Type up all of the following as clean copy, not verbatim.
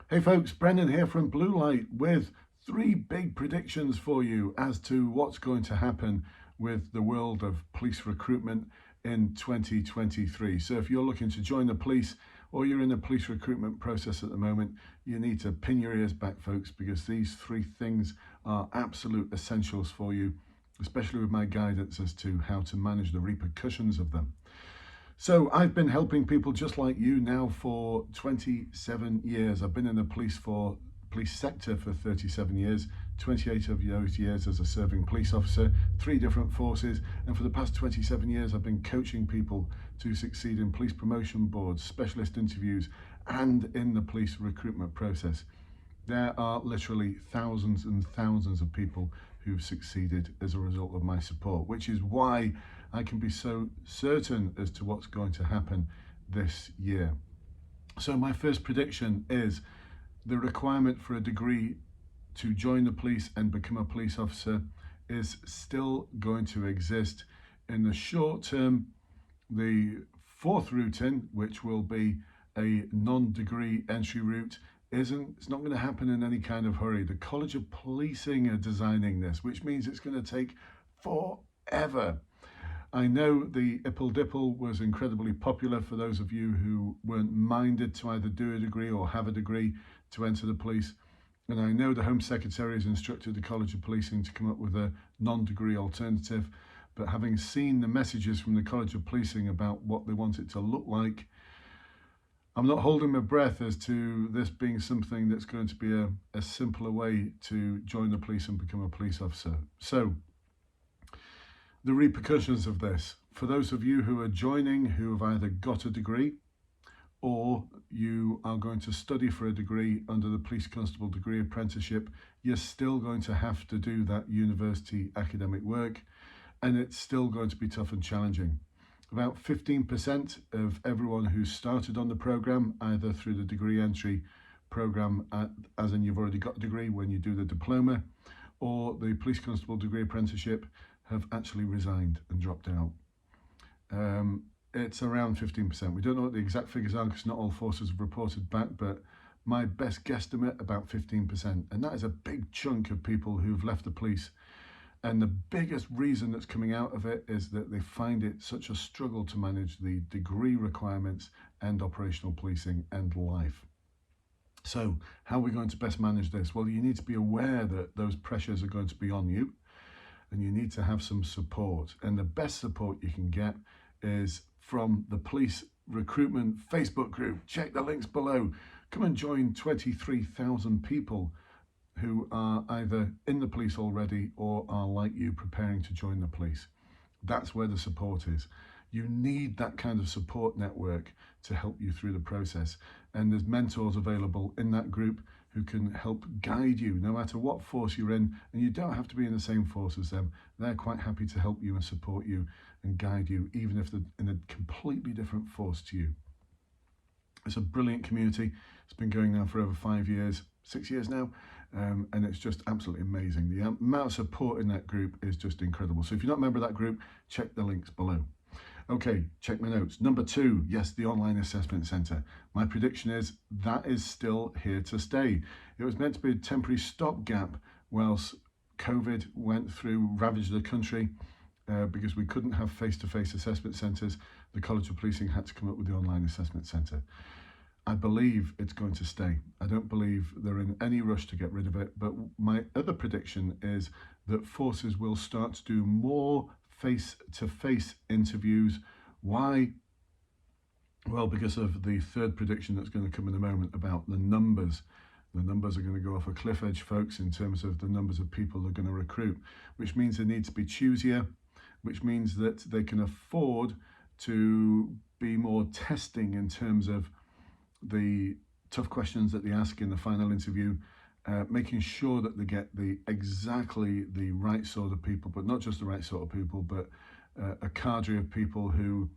Hey folks, Brendan here from Bluelight with three big predictions for you as to what's going to happen with the world of police recruitment in 2023. So if you're looking to join the police or you're in the police recruitment process at the moment, you need to pin your ears back, folks, because these three things are absolute essentials for you, especially with my guidance as to how to manage the repercussions of them. So I've been helping people just like you now for 27 years. I've been in the police sector for 37 years, 28 of those years as a serving police officer, 3 different forces, and for the past 27 years I've been coaching people to succeed in police promotion boards, specialist interviews, and in the police recruitment process. There are literally thousands and thousands of people who've succeeded as a result of my support, which is why I can be so certain as to what's going to happen this year. So my first prediction is the requirement for a degree to join the police and become a police officer is still going to exist. In the short term, the fourth route in, which will be a non-degree entry route, it's not going to happen in any kind of hurry. The College of Policing are designing this, which means it's going to take forever. I know the Ipple Dipple was incredibly popular for those of you who weren't minded to either do a degree or have a degree to enter the police. And I know the Home Secretary has instructed the College of Policing to come up with a non-degree alternative. But having seen the messages from the College of Policing about what they want it to look like, I'm not holding my breath as to this being something that's going to be a simpler way to join the police and become a police officer. So, the repercussions of this, for those of you who are joining who have either got a degree or you are going to study for a degree under the Police Constable Degree Apprenticeship, you're still going to have to do that university academic work, and it's still going to be tough and challenging. About 15% of everyone who started on the programme, either through the degree entry programme, as in you've already got a degree when you do the diploma, or the Police Constable Degree Apprenticeship, have actually resigned and dropped out. It's around 15%. We don't know what the exact figures are because not all forces have reported back, but my best guesstimate, about 15%. And that is a big chunk of people who've left the police. And the biggest reason that's coming out of it is that they find it such a struggle to manage the degree requirements and operational policing and life. So how are we going to best manage this? Well, you need to be aware that those pressures are going to be on you, and you need to have some support. And the best support you can get is from the Police Recruitment Facebook group. Check the links below. Come and join 23,000 people who are either in the police already or are like you preparing to join the police. That's where the support is. You need that kind of support network to help you through the process. And there's mentors available in that group who can help guide you no matter what force you're in, and you don't have to be in the same force as them. They're quite happy to help you and support you and guide you, even if they're in a completely different force to you. It's a brilliant community. It's been going now for over 5 years, 6 years now, and it's just absolutely amazing. The amount of support in that group is just incredible. So if you're not a member of that group, check the links below. Okay, check my notes. Number 2, yes, the online assessment centre. My prediction is that is still here to stay. It was meant to be a temporary stopgap whilst COVID ravaged the country because we couldn't have face-to-face assessment centres. The College of Policing had to come up with the online assessment centre. I believe it's going to stay. I don't believe they're in any rush to get rid of it, but my other prediction is that forces will start to do more face-to-face interviews. Why? Well, because of the third prediction that's going to come in a moment about the numbers. The numbers are going to go off a cliff edge, folks, in terms of the numbers of people they're going to recruit, which means they need to be choosier, which means that they can afford to be more testing in terms of the tough questions that they ask in the final interview, making sure that they get exactly the right sort of people, but not just the right sort of people, but a cadre of people who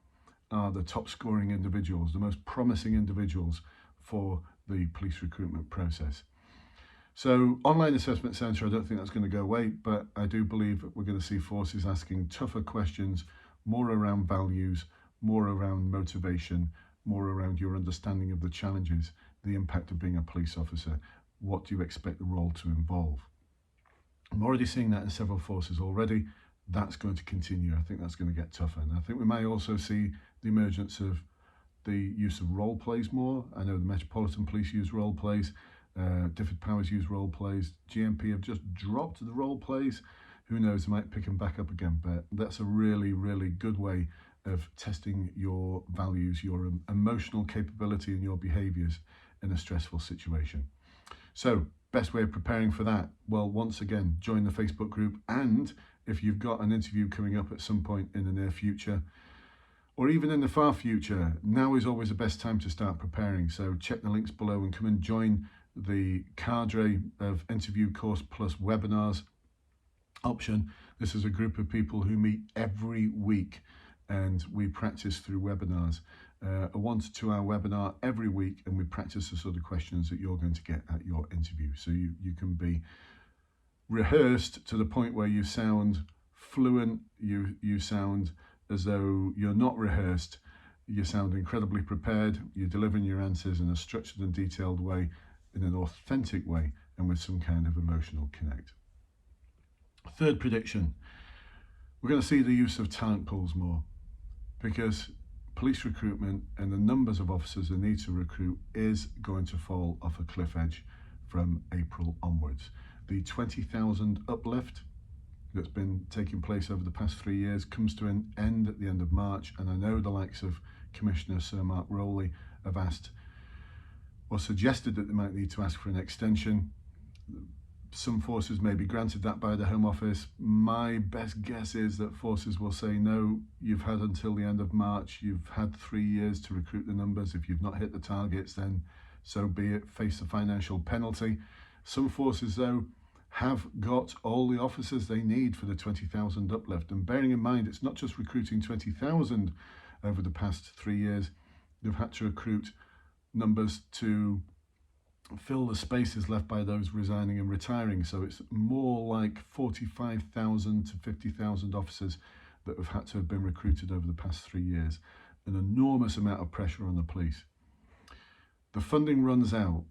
are the top scoring individuals, the most promising individuals for the police recruitment process. So online assessment centre, I don't think that's going to go away, but I do believe that we're going to see forces asking tougher questions, more around values, more around motivation, more around your understanding of the challenges the impact of being a police officer. What do you expect the role to involve? I'm already seeing that in several forces already. That's going to continue. I think that's going to get tougher. And I think we may also see the emergence of the use of role plays more. I know the Metropolitan Police use role plays, different powers use role plays. GMP have just dropped the role plays. Who knows, they might pick them back up again, but that's a really, really good way of testing your values, your emotional capability and your behaviours in a stressful situation. So, best way of preparing for that? Well, once again, join the Facebook group, and if you've got an interview coming up at some point in the near future, or even in the far future, now is always the best time to start preparing. So check the links below and come and join the cadre of Interview Course Plus webinars option. This is a group of people who meet every week and we practice through webinars. A 1 to 2 hour webinar every week, and we practice the sort of questions that you're going to get at your interview. So you can be rehearsed to the point where you sound fluent, you sound as though you're not rehearsed, you sound incredibly prepared, you're delivering your answers in a structured and detailed way, in an authentic way, and with some kind of emotional connect. Third prediction, we're going to see the use of talent pools more, because police recruitment and the numbers of officers they need to recruit is going to fall off a cliff edge from April onwards. The 20,000 uplift that's been taking place over the past 3 years comes to an end at the end of March, and I know the likes of Commissioner Sir Mark Rowley have asked or suggested that they might need to ask for an extension. Some forces may be granted that by the Home Office. My best guess is that forces will say, no, you've had until the end of March, you've had 3 years to recruit the numbers. If you've not hit the targets, then so be it, face the financial penalty. Some forces, though, have got all the officers they need for the 20,000 uplift. And bearing in mind, it's not just recruiting 20,000 over the past 3 years. They've had to recruit numbers to fill the spaces left by those resigning and retiring. So it's more like 45,000 to 50,000 officers that have had to have been recruited over the past 3 years. An enormous amount of pressure on the police. The funding runs out,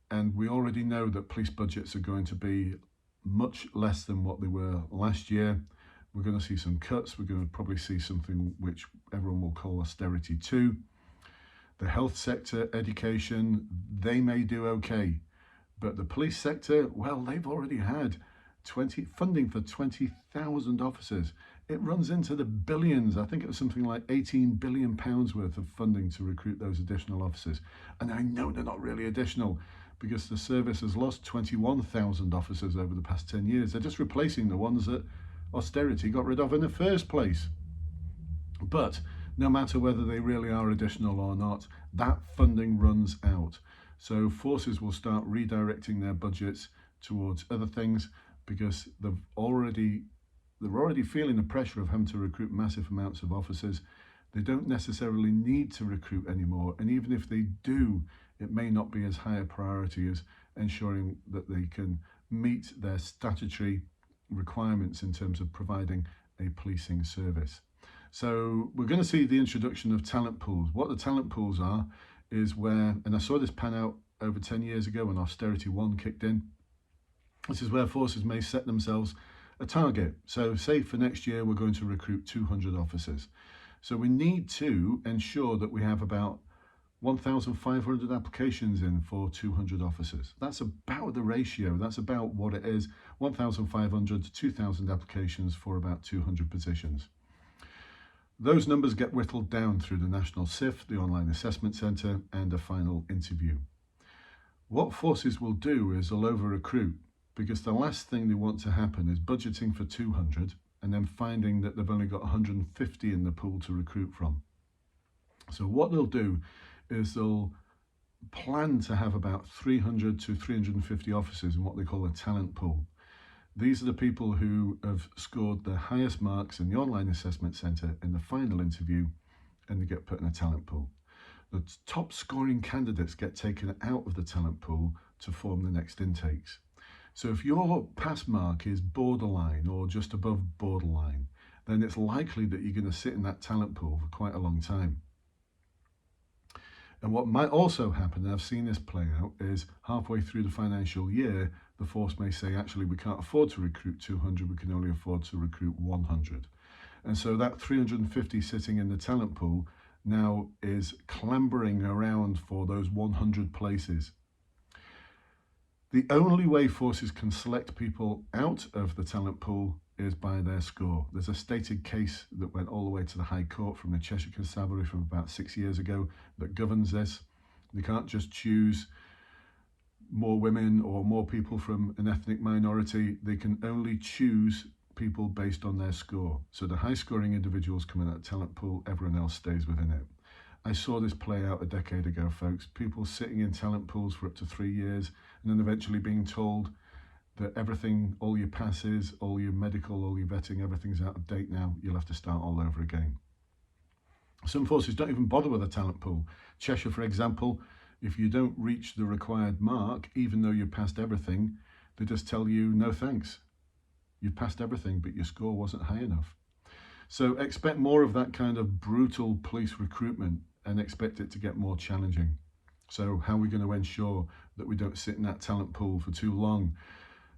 and we already know that police budgets are going to be much less than what they were last year. We're going to see some cuts. We're going to probably see something which everyone will call austerity 2. The health sector, education, they may do okay. But the police sector, well, they've already had funding for 20,000 officers. It runs into the billions. I think it was something like £18 billion worth of funding to recruit those additional officers. And I know they're not really additional, because the service has lost 21,000 officers over the past 10 years. They're just replacing the ones that austerity got rid of in the first place. But no matter whether they really are additional or not, that funding runs out. So forces will start redirecting their budgets towards other things, because they're already feeling the pressure of having to recruit massive amounts of officers. They don't necessarily need to recruit anymore, and even if they do, it may not be as high a priority as ensuring that they can meet their statutory requirements in terms of providing a policing service. So we're going to see the introduction of talent pools. What the talent pools are is where, and I saw this pan out over 10 years ago when Austerity 1 kicked in, this is where forces may set themselves a target. So say for next year we're going to recruit 200 officers. So we need to ensure that we have about 1,500 applications in for 200 officers. That's about the ratio. That's about what it is. 1,500 to 2,000 applications for about 200 positions. Those numbers get whittled down through the National SIF, the Online Assessment Centre, and a final interview. What forces will do is they'll over-recruit, because the last thing they want to happen is budgeting for 200 and then finding that they've only got 150 in the pool to recruit from. So what they'll do is they'll plan to have about 300 to 350 officers in what they call a talent pool. These are the people who have scored the highest marks in the Online Assessment Centre in the final interview, and they get put in a talent pool. The top scoring candidates get taken out of the talent pool to form the next intakes. So if your pass mark is borderline or just above borderline, then it's likely that you're going to sit in that talent pool for quite a long time. And what might also happen, and I've seen this play out, is halfway through the financial year, the force may say, actually, we can't afford to recruit 200, we can only afford to recruit 100. And so that 350 sitting in the talent pool now is clambering around for those 100 places. The only way forces can select people out of the talent pool is by their score. There's a stated case that went all the way to the High Court from the Cheshire Constabulary from about 6 years ago that governs this. They can't just choose more women or more people from an ethnic minority. They can only choose people based on their score. So the high scoring individuals come in that talent pool, everyone else stays within it. I saw this play out a decade ago, folks. People sitting in talent pools for up to 3 years and then eventually being told that everything, all your passes, all your medical, all your vetting, everything's out of date now. You'll have to start all over again. Some forces don't even bother with a talent pool. Cheshire, for example, if you don't reach the required mark, even though you passed everything, they just tell you, no thanks. You've passed everything, but your score wasn't high enough. So expect more of that kind of brutal police recruitment and expect it to get more challenging. So how are we going to ensure that we don't sit in that talent pool for too long?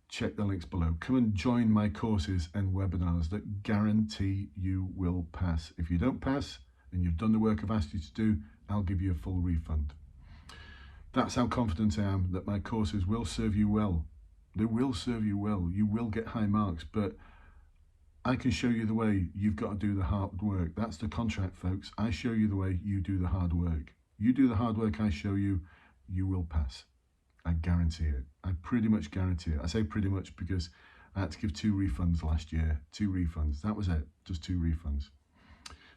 Check the links below. Come and join my courses and webinars that guarantee you will pass. If you don't pass and you've done the work I've asked you to do, I'll give you a full refund. That's how confident I am that my courses will serve you well. They will serve you well. You will get high marks, but I can show you the way. You've got to do the hard work. That's the contract, folks. I show you the way, you do the hard work. You do the hard work I show you, you will pass. I guarantee it. I pretty much guarantee it. I say pretty much because I had to give 2 refunds last year. 2 refunds. That was it. Just 2 refunds.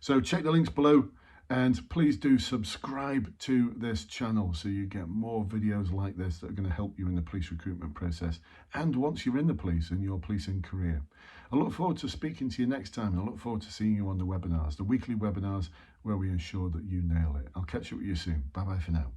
So check the links below and please do subscribe to this channel so you get more videos like this that are going to help you in the police recruitment process and once you're in the police and your policing career. I look forward to speaking to you next time, and I look forward to seeing you on the webinars, the weekly webinars where we ensure that you nail it. I'll catch up with you soon. Bye bye for now.